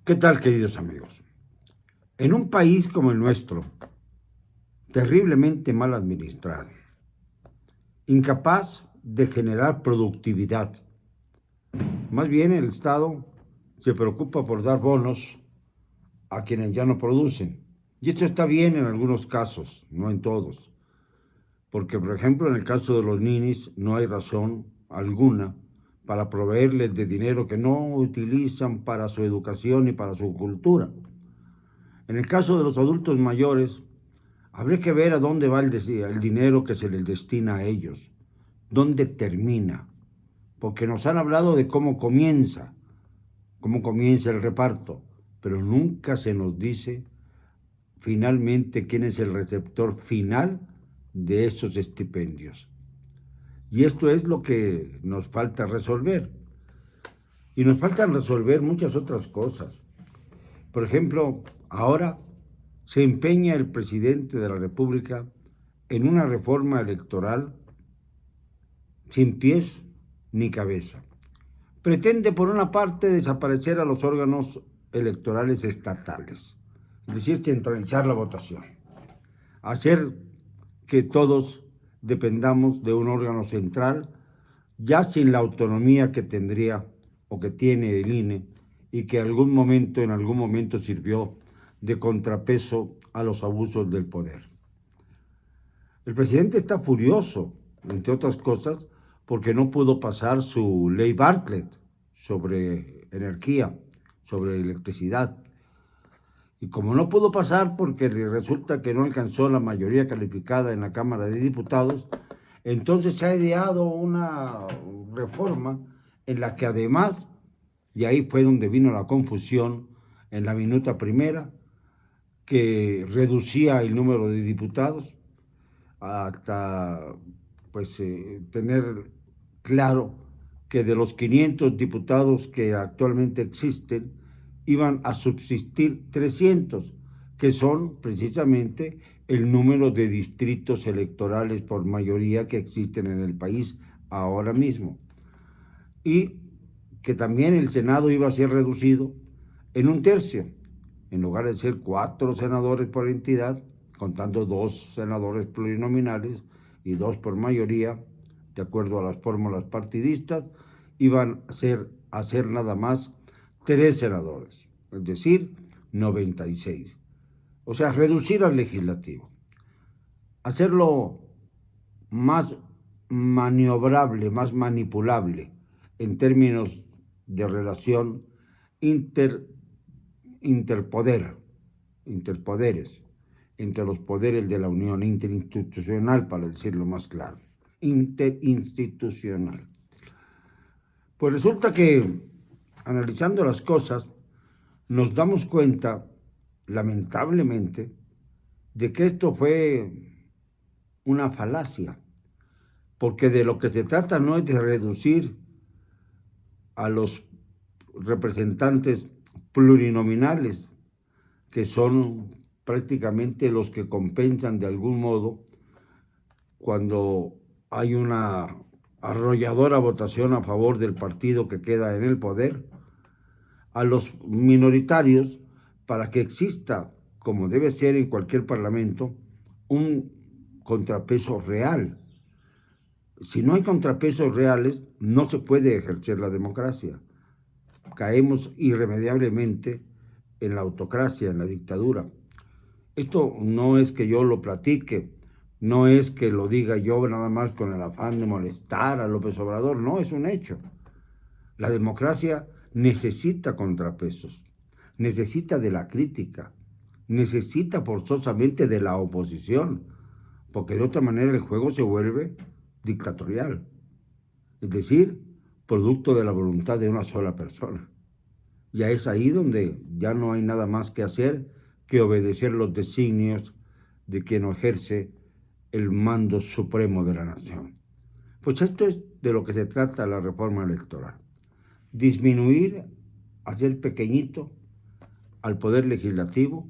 ¿Qué tal, queridos amigos? En un país como el nuestro, terriblemente mal administrado, incapaz de generar productividad, más bien el Estado se preocupa por dar bonos a quienes ya no producen. Y esto está bien en algunos casos, no en todos. Porque, por ejemplo, en el caso de los ninis no hay razón alguna para proveerles de dinero que no utilizan para su educación y para su cultura. En el caso de los adultos mayores, habría que ver a dónde va el dinero que se les destina a ellos, dónde termina, porque nos han hablado de cómo comienza el reparto, pero nunca se nos dice finalmente quién es el receptor final de esos estipendios. Y esto es lo que nos falta resolver. Y nos faltan resolver muchas otras cosas. Por ejemplo, ahora se empeña el presidente de la República en una reforma electoral sin pies ni cabeza. Pretende, por una parte, desaparecer a los órganos electorales estatales, es decir, centralizar la votación, hacer que todos dependamos de un órgano central, ya sin la autonomía que tendría o que tiene el INE y que en algún momento sirvió de contrapeso a los abusos del poder. El presidente está furioso, entre otras cosas, porque no pudo pasar su ley Bartlett sobre energía, sobre electricidad. Y como no pudo pasar porque resulta que no alcanzó la mayoría calificada en la Cámara de Diputados, entonces se ha ideado una reforma en la que además, y ahí fue donde vino la confusión en la minuta primera, que reducía el número de diputados hasta tener claro que de los 500 diputados que actualmente existen, iban a subsistir 300, que son precisamente el número de distritos electorales por mayoría que existen en el país ahora mismo. Y que también el Senado iba a ser reducido en un tercio, en lugar de ser 4 senadores por entidad, contando 2 senadores plurinominales y 2 por mayoría, de acuerdo a las fórmulas partidistas, iban a ser nada más 3 senadores, es decir, 96. O sea, reducir al legislativo, hacerlo más maniobrable, más manipulable en términos de relación interpoderes, entre los poderes de la Unión, interinstitucional, para decirlo más claro, interinstitucional. Pues resulta que, analizando las cosas, nos damos cuenta, lamentablemente, de que esto fue una falacia, porque de lo que se trata no es de reducir a los representantes plurinominales, que son prácticamente los que compensan de algún modo cuando hay una arrolladora votación a favor del partido que queda en el poder, a los minoritarios, para que exista, como debe ser en cualquier parlamento, un contrapeso real. Si no hay contrapesos reales, no se puede ejercer la democracia. Caemos irremediablemente en la autocracia, en la dictadura. Esto no es que yo lo platique, no es que lo diga yo nada más con el afán de molestar a López Obrador, no, es un hecho. La democracia necesita contrapesos, necesita de la crítica, necesita forzosamente de la oposición, porque de otra manera el juego se vuelve dictatorial, es decir, producto de la voluntad de una sola persona. Ya es ahí donde ya no hay nada más que hacer que obedecer los designios de quien ejerce el mando supremo de la nación. Pues esto es de lo que se trata la reforma electoral. Disminuir, hacer pequeñito al poder legislativo,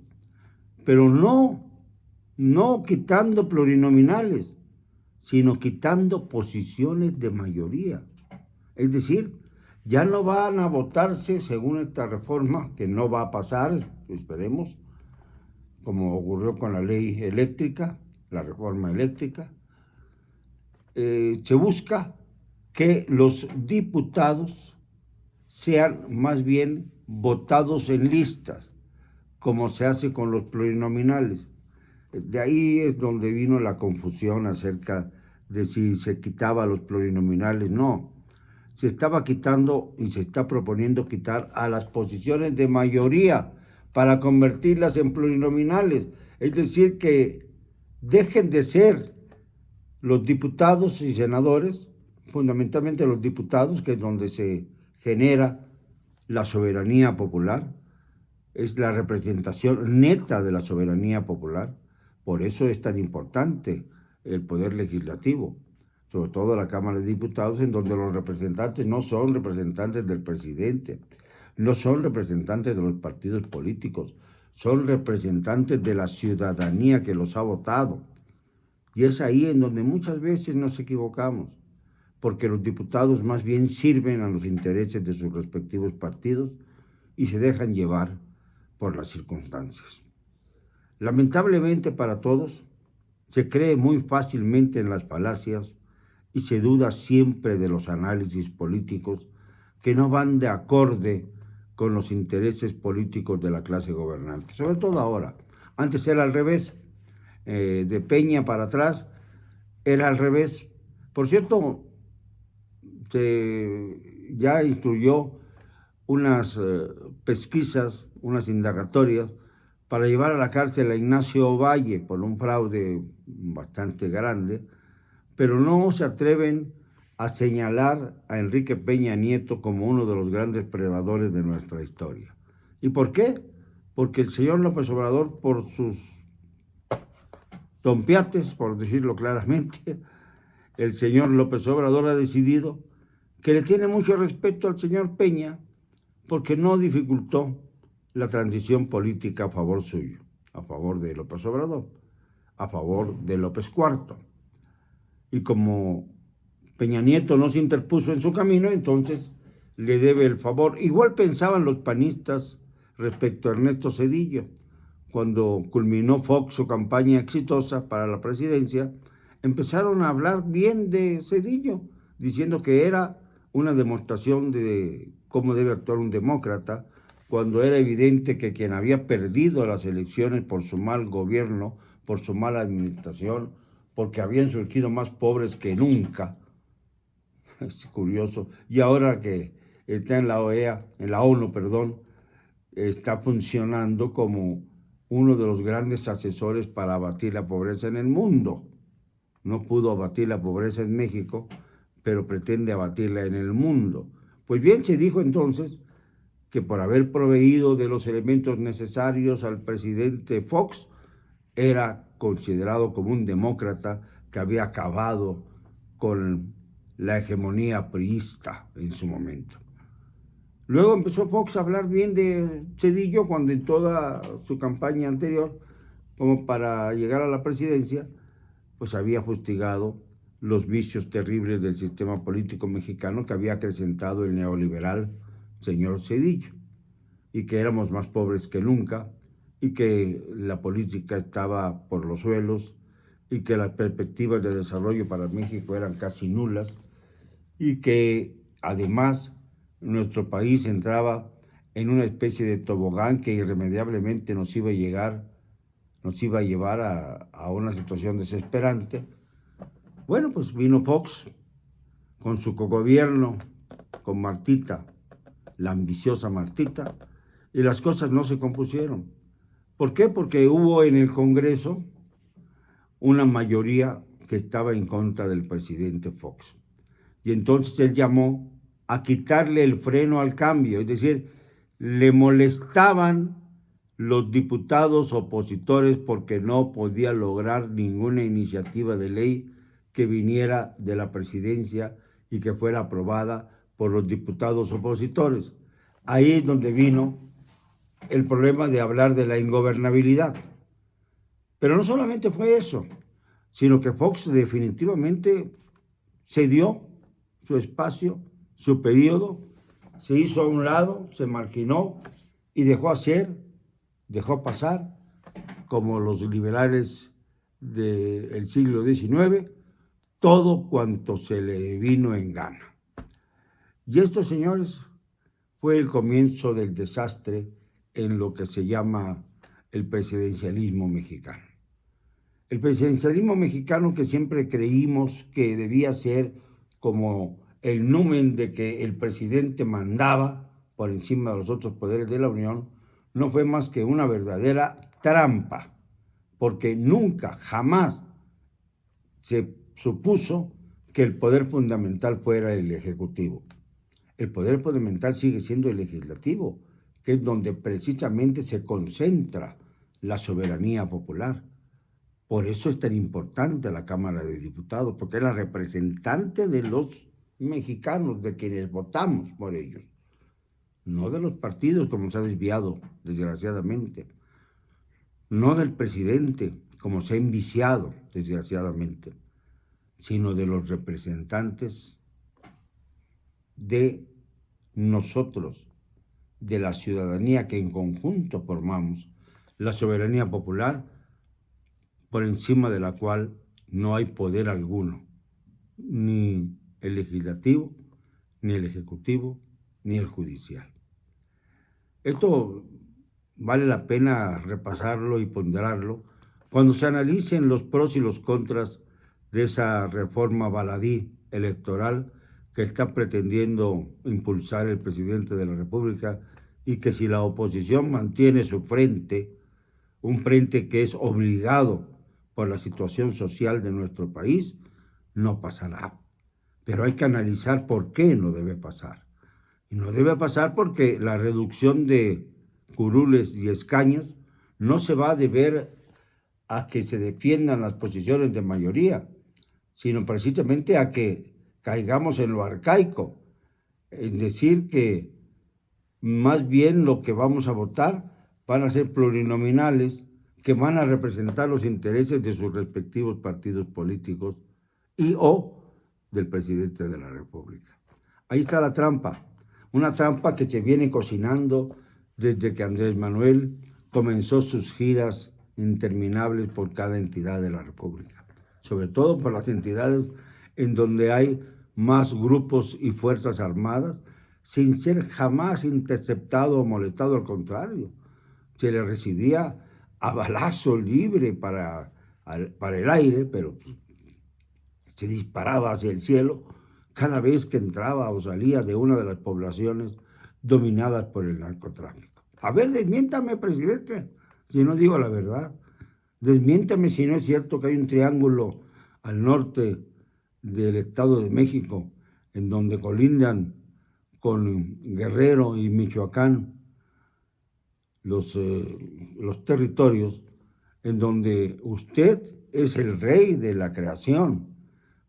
pero no quitando plurinominales, sino quitando posiciones de mayoría. Es decir, Ya no van a votarse según esta reforma, que no va a pasar, esperemos, como ocurrió con la ley eléctrica, la reforma eléctrica. Se busca que los diputados sean más bien votados en listas, como se hace con los plurinominales. De ahí es donde vino la confusión acerca de si se quitaba los plurinominales. No, se estaba quitando y se está proponiendo quitar a las posiciones de mayoría para convertirlas en plurinominales. Es decir, que dejen de ser los diputados y senadores, fundamentalmente los diputados, que es donde se genera la soberanía popular, es la representación neta de la soberanía popular. Por eso es tan importante el poder legislativo, sobre todo la Cámara de Diputados, en donde los representantes no son representantes del presidente, no son representantes de los partidos políticos, son representantes de la ciudadanía que los ha votado. Y es ahí en donde muchas veces nos equivocamos, porque los diputados más bien sirven a los intereses de sus respectivos partidos y se dejan llevar por las circunstancias. Lamentablemente para todos, se cree muy fácilmente en las falacias y se duda siempre de los análisis políticos que no van de acorde con los intereses políticos de la clase gobernante, sobre todo ahora. Antes era al revés, de Peña para atrás era al revés. Por cierto, se ya instruyó unas pesquisas, unas indagatorias para llevar a la cárcel a Ignacio Valle por un fraude bastante grande, pero no se atreven a señalar a Enrique Peña Nieto como uno de los grandes predadores de nuestra historia. ¿Y por qué? Porque el señor López Obrador, por sus tompiates, por decirlo claramente, el señor López Obrador ha decidido que le tiene mucho respeto al señor Peña porque no dificultó la transición política a favor suyo, a favor de López Obrador, a favor de López IV. Y como Peña Nieto no se interpuso en su camino, entonces le debe el favor. Igual pensaban los panistas respecto a Ernesto Zedillo. Cuando culminó Fox su campaña exitosa para la presidencia, empezaron a hablar bien de Zedillo, diciendo que era una demostración de cómo debe actuar un demócrata, cuando era evidente que quien había perdido las elecciones por su mal gobierno, por su mala administración, porque habían surgido más pobres que nunca. Es curioso. Y ahora que está en la OEA, en la ONU, perdón, está funcionando como uno de los grandes asesores para abatir la pobreza en el mundo. No pudo abatir la pobreza en México, pero pretende abatirla en el mundo. Pues bien, se dijo entonces que por haber proveído de los elementos necesarios al presidente Fox, era considerado como un demócrata que había acabado con la hegemonía priista en su momento. Luego empezó Fox a hablar bien de Zedillo cuando en toda su campaña anterior, como para llegar a la presidencia, pues había fustigado los vicios terribles del sistema político mexicano que había acrecentado el neoliberal señor Zedillo, y que éramos más pobres que nunca, y que la política estaba por los suelos, y que las perspectivas de desarrollo para México eran casi nulas, y que además nuestro país entraba en una especie de tobogán que irremediablemente nos iba a llevar a una situación desesperante. Bueno, pues vino Fox con su cogobierno, con Martita, la ambiciosa Martita, y las cosas no se compusieron. ¿Por qué? Porque hubo en el Congreso una mayoría que estaba en contra del presidente Fox. Y entonces él llamó a quitarle el freno al cambio, es decir, le molestaban los diputados opositores porque no podía lograr ninguna iniciativa de ley que viniera de la presidencia y que fuera aprobada por los diputados opositores. Ahí es donde vino el problema de hablar de la ingobernabilidad. Pero no solamente fue eso, sino que Fox definitivamente cedió su espacio, su periodo, se hizo a un lado, se marginó y dejó pasar, como los liberales del siglo XIX, todo cuanto se le vino en gana. Y esto, señores, fue el comienzo del desastre en lo que se llama el presidencialismo mexicano. El presidencialismo mexicano, que siempre creímos que debía ser como el numen de que el presidente mandaba por encima de los otros poderes de la Unión, no fue más que una verdadera trampa, porque nunca, jamás se supuso que el poder fundamental fuera el Ejecutivo. El poder fundamental sigue siendo el Legislativo, que es donde precisamente se concentra la soberanía popular. Por eso es tan importante la Cámara de Diputados, porque es la representante de los mexicanos, de quienes votamos por ellos, no de los partidos, como se ha desviado, desgraciadamente, no del presidente, como se ha enviciado, desgraciadamente, sino de los representantes de nosotros, de la ciudadanía que en conjunto formamos la soberanía popular, por encima de la cual no hay poder alguno, ni el legislativo, ni el ejecutivo, ni el judicial. Esto vale la pena repasarlo y ponderarlo cuando se analicen los pros y los contras de esa reforma baladí electoral que está pretendiendo impulsar el presidente de la República, y que si la oposición mantiene su frente, un frente que es obligado por la situación social de nuestro país, no pasará. Pero hay que analizar por qué no debe pasar. Y no debe pasar porque la reducción de curules y escaños no se va a deber a que se defiendan las posiciones de mayoría, sino precisamente a que caigamos en lo arcaico, en decir que más bien lo que vamos a votar van a ser plurinominales que van a representar los intereses de sus respectivos partidos políticos y o del presidente de la República. Ahí está la trampa, una trampa que se viene cocinando desde que Andrés Manuel comenzó sus giras interminables por cada entidad de la República, sobre todo por las entidades en donde hay más grupos y fuerzas armadas, sin ser jamás interceptado o molestado, al contrario, se le recibía a balazo libre para el aire, pero se disparaba hacia el cielo cada vez que entraba o salía de una de las poblaciones dominadas por el narcotráfico. A ver, desmiéntame, presidente, si no digo la verdad. Desmiéntame si no es cierto que hay un triángulo al norte del Estado de México, en donde colindan con Guerrero y Michoacán los territorios, en donde usted es el rey de la creación,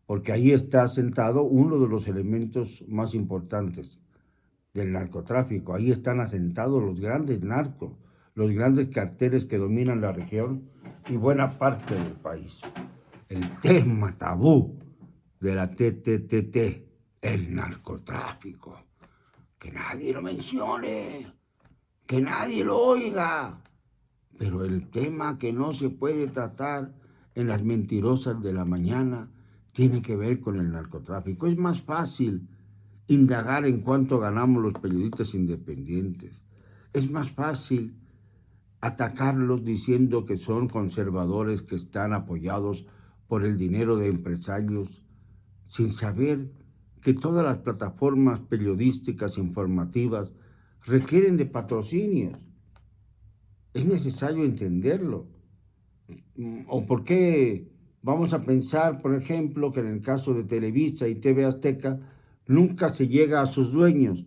porque ahí está asentado uno de los elementos más importantes del narcotráfico. Ahí están asentados los grandes narcos, los grandes carteles que dominan la región y buena parte del país. El tema tabú de la TTT, el narcotráfico. Que nadie lo mencione, que nadie lo oiga. Pero el tema que no se puede tratar en las mentirosas de la mañana tiene que ver con el narcotráfico. Es más fácil indagar en cuánto ganamos los periodistas independientes. Es más fácil atacarlos diciendo que son conservadores que están apoyados por el dinero de empresarios, sin saber que todas las plataformas periodísticas informativas requieren de patrocinios. Es necesario entenderlo. ¿O por qué vamos a pensar, por ejemplo, que en el caso de Televisa y TV Azteca nunca se llega a sus dueños,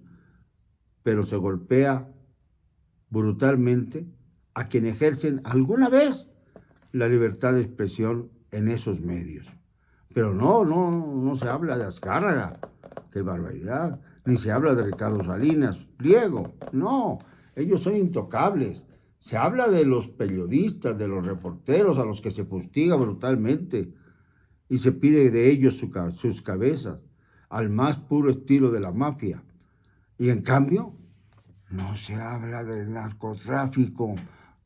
pero se golpea brutalmente a quien ejercen alguna vez la libertad de expresión en esos medios? Pero no se habla de Azcárraga, qué barbaridad, ni se habla de Ricardo Salinas Pliego, no, ellos son intocables. Se habla de los periodistas, de los reporteros a los que se fustiga brutalmente y se pide de ellos sus cabezas, al más puro estilo de la mafia. Y en cambio, no se habla del narcotráfico.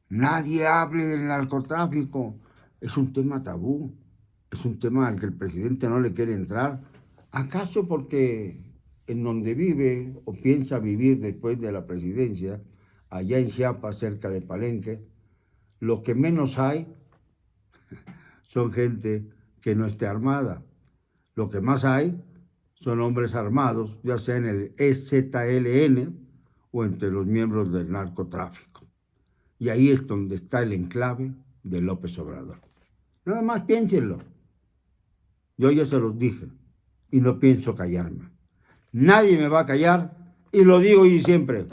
Nadie hable del narcotráfico. Es un tema tabú. Es un tema al que el presidente no le quiere entrar. ¿Acaso porque en donde vive o piensa vivir después de la presidencia, allá en Chiapas, cerca de Palenque, lo que menos hay son gente que no esté armada? Lo que más hay son hombres armados, ya sea en el EZLN o entre los miembros del narcotráfico. Y ahí es donde está el enclave de López Obrador. Nada más piénsenlo. Yo ya se los dije y no pienso callarme. Nadie me va a callar y lo digo y siempre,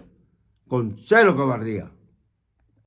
con cero cobardía.